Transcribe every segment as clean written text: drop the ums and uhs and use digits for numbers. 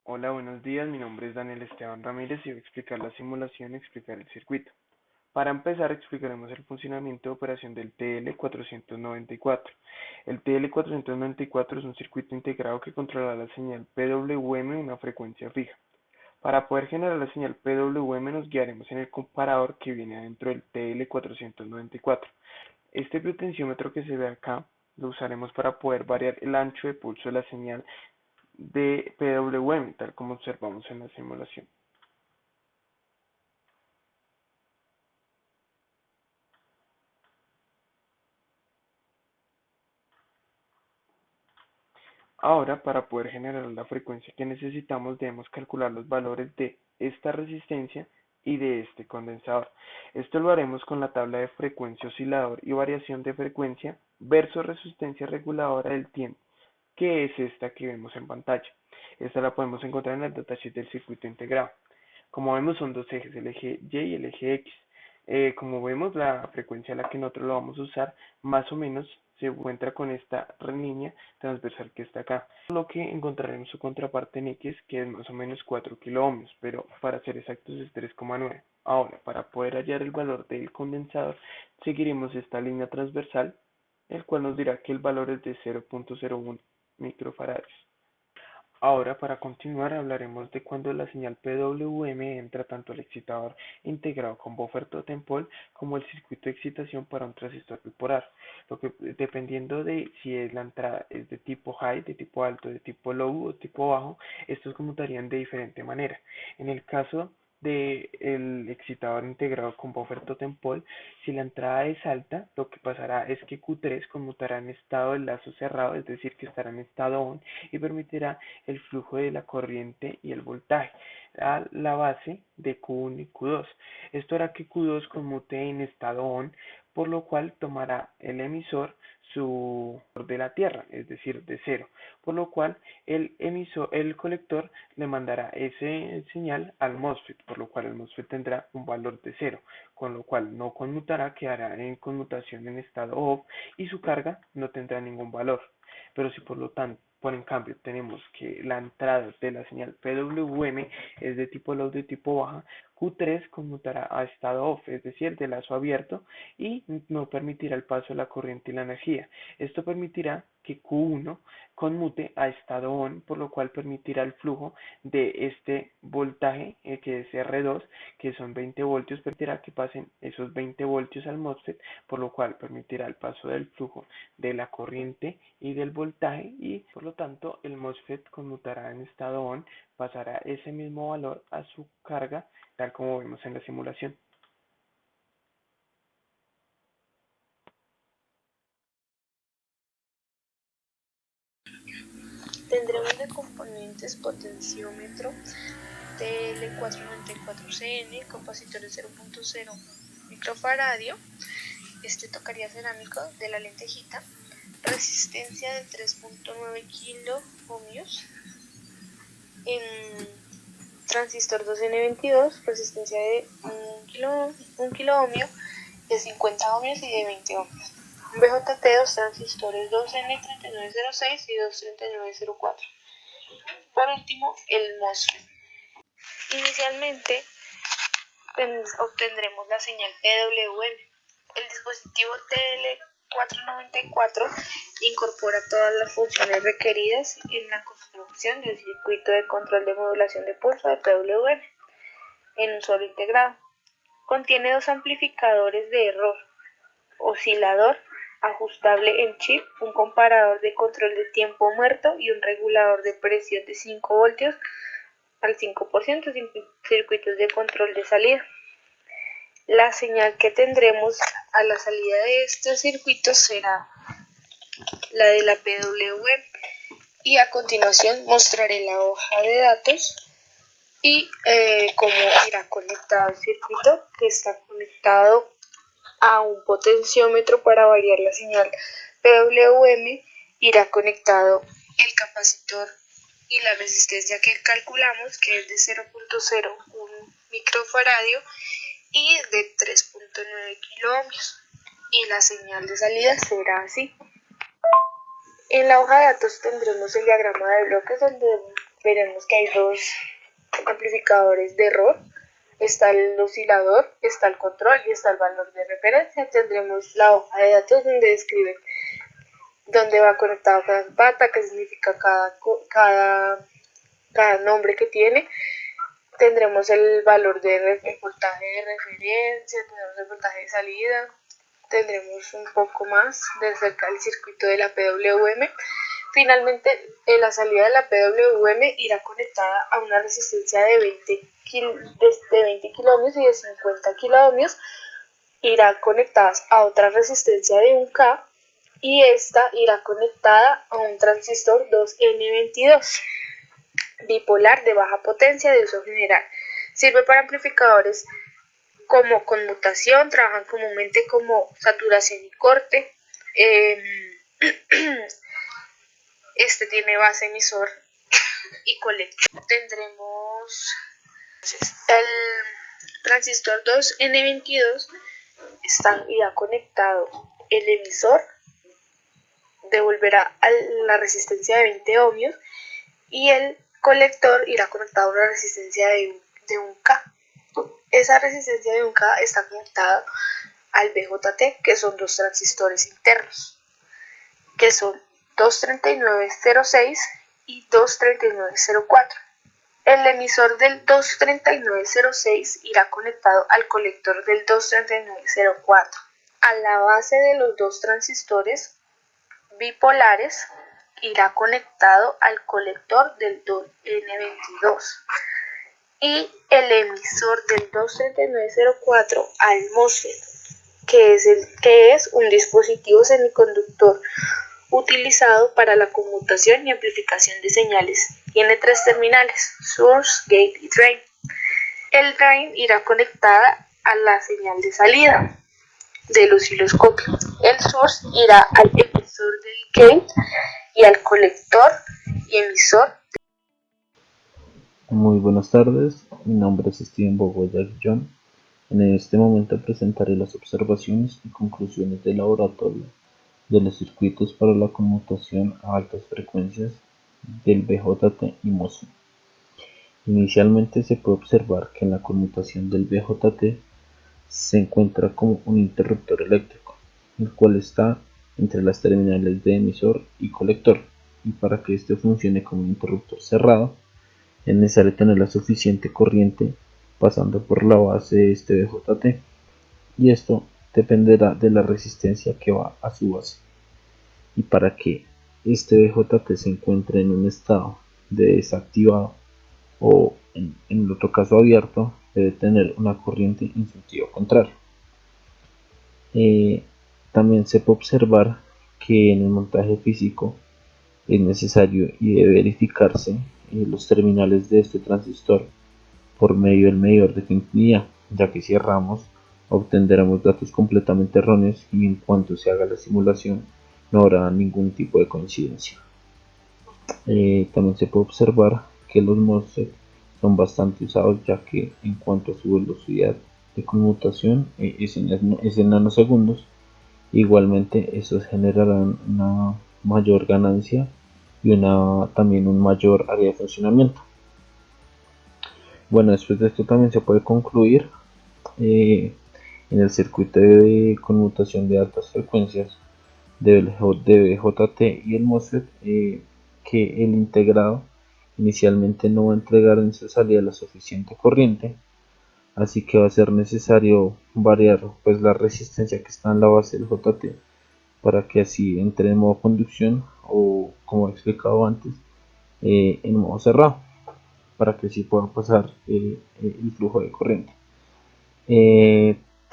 Hola, buenos días. Mi nombre es Daniel Esteban Ramírez y voy a explicar la simulación y explicar el circuito. Para empezar, explicaremos el funcionamiento de operación del TL494. El TL494 es un circuito integrado que controla la señal PWM a una frecuencia fija. Para poder generar la señal PWM nos guiaremos en el comparador que viene adentro del TL494. Este potenciómetro que se ve acá lo usaremos para poder variar el ancho de pulso de la señal de PWM, tal como observamos en la simulación. Ahora, para poder generar la frecuencia que necesitamos, debemos calcular los valores de esta resistencia y de este condensador. Esto lo haremos con la tabla de frecuencia oscilador y variación de frecuencia versus resistencia reguladora del tiempo, que es esta que vemos en pantalla. Esta la podemos encontrar en el datasheet del circuito integrado. Como vemos, son dos ejes, el eje Y y el eje X. Como vemos, la frecuencia a la que nosotros lo vamos a usar más o menos se encuentra con esta línea transversal que está acá, lo que encontraremos su contraparte en X, que es más o menos 4 kiloohmios, pero para ser exactos es 3,9. Ahora, para poder hallar el valor del condensador, seguiremos esta línea transversal, el cual nos dirá que el valor es de 0.01 microfarads. Ahora, para continuar, hablaremos de cuando la señal PWM entra tanto al excitador integrado con buffer totem pole como el circuito de excitación para un transistor bipolar. Dependiendo de si la entrada es de tipo high, de tipo alto, de tipo low o tipo bajo, estos conmutarían de diferente manera. En el caso del excitador integrado con buffer totem pole, si la entrada es alta, lo que pasará es que Q3 conmutará en estado de lazo cerrado, es decir, que estará en estado on y permitirá el flujo de la corriente y el voltaje a la base de Q1 y Q2. Esto hará que Q2 conmute en estado on, por lo cual tomará el emisor su de la Tierra, es decir, de cero, por lo cual el colector le mandará ese señal al MOSFET, por lo cual el MOSFET tendrá un valor de cero, con lo cual no conmutará, quedará en conmutación en estado off y su carga no tendrá ningún valor. Pero si en cambio tenemos que la entrada de la señal PWM es de tipo low, de tipo baja, Q3 conmutará a estado off, es decir, de lazo abierto, y no permitirá el paso de la corriente y la energía. Esto permitirá que Q1 conmute a estado on, por lo cual permitirá el flujo de este voltaje, que es R2, que son 20 voltios, permitirá que pasen esos 20 voltios al MOSFET, por lo cual permitirá el paso del flujo de la corriente y del voltaje, y por lo tanto el MOSFET conmutará en estado on, pasará ese mismo valor a su carga, tal como vemos en la simulación. Tendremos de componentes potenciómetro TL494CN, capacitor de 0.0 microfaradio, este tocaría cerámico de la lentejita, resistencia de 3.9 kilo ohmios, en transistor 2N22, resistencia de 1 kilo ohmio, de 50 ohmios y de 20 ohmios. BJT, dos transistores 2N3906 y 23904. Por último, el MOSFET. Inicialmente obtendremos la señal PWM. El dispositivo TL494 incorpora todas las funciones requeridas en la construcción del circuito de control de modulación de pulso de PWM en un solo integrado. Contiene dos amplificadores de error, oscilador ajustable en chip, un comparador de control de tiempo muerto y un regulador de presión de 5 voltios al 5%, circuitos de control de salida. La señal que tendremos a la salida de este circuito será la de la PWM, y a continuación mostraré la hoja de datos y cómo irá conectado el circuito, que está conectado a un potenciómetro para variar la señal PWM. Irá conectado el capacitor y la resistencia que calculamos, que es de 0.01 microfaradio y de 3.9 kiloohmios, y la señal de salida será así. En la hoja de datos tendremos el diagrama de bloques donde veremos que hay dos amplificadores de error. Está el oscilador, está el control y está el valor de referencia. Tendremos la hoja de datos donde describe dónde va conectado cada pata, qué significa cada nombre que tiene. Tendremos el valor el voltaje de referencia, tendremos el voltaje de salida, tendremos un poco más de cerca del circuito de la PWM. Finalmente, la salida de la PWM irá conectada a una resistencia de 20 kiloohmios y de 50 kiloohmios. Irá conectadas a otra resistencia de 1K y esta irá conectada a un transistor 2N22 bipolar de baja potencia de uso general. Sirve para amplificadores como conmutación, trabajan comúnmente como saturación y corte. Este tiene base, emisor y colector. Tendremos el transistor 2N22, irá conectado el emisor, devolverá a la resistencia de 20 ohmios y el colector irá conectado a una resistencia de 1K. Esa resistencia de 1K está conectada al BJT, que son dos transistores internos, que son 23906 y 23904. El emisor del 23906 irá conectado al colector del 23904. A la base de los dos transistores bipolares irá conectado al colector del 2N22 y el emisor del 23904 al MOSFET, que es un dispositivo semiconductor utilizado para la conmutación y amplificación de señales. Tiene tres terminales: source, gate y drain. El drain irá conectada a la señal de salida del osciloscopio. El source irá al emisor del gate y al colector y emisor. Muy buenas tardes, mi nombre es Steven Bogoya Guillón. En este momento presentaré las observaciones y conclusiones del laboratorio de los circuitos para la conmutación a altas frecuencias del BJT y MOSFET. Inicialmente se puede observar que en la conmutación del BJT se encuentra como un interruptor eléctrico, el cual está entre las terminales de emisor y colector, y para que este funcione como un interruptor cerrado es necesario tener la suficiente corriente pasando por la base de este BJT, y esto dependerá de la resistencia que va a su base. Y para que este BJT se encuentre en un estado de desactivado o en el otro caso abierto, debe tener una corriente en sentido contrario. También se puede observar que en el montaje físico es necesario y debe verificarse los terminales de este transistor por medio del medidor de continuidad, ya que si erramos obtendremos datos completamente erróneos y en cuanto se haga la simulación no habrá ningún tipo de coincidencia. También se puede observar que los MOSFET son bastante usados, ya que en cuanto a su velocidad de conmutación es en nanosegundos. Igualmente estos generarán una mayor ganancia y también un mayor área de funcionamiento. Bueno, después de esto también se puede concluir en el circuito de conmutación de altas frecuencias de BJT y el MOSFET que el integrado inicialmente no va a entregar en su salida la suficiente corriente, así que va a ser necesario variar pues la resistencia que está en la base del JT para que así entre en modo conducción o, como he explicado antes, en modo cerrado, para que así pueda pasar el flujo de corriente.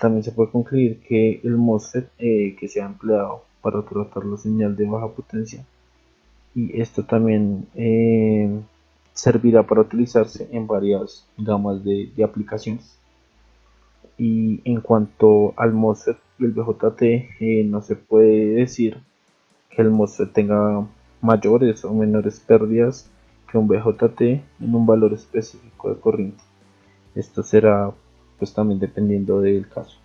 También se puede concluir que el MOSFET que se ha empleado para tratar la señal de baja potencia, y esto también servirá para utilizarse en varias gamas de aplicaciones. Y en cuanto al MOSFET y el BJT, no se puede decir que el MOSFET tenga mayores o menores pérdidas que un BJT en un valor específico de corriente. Esto será pues también dependiendo del caso.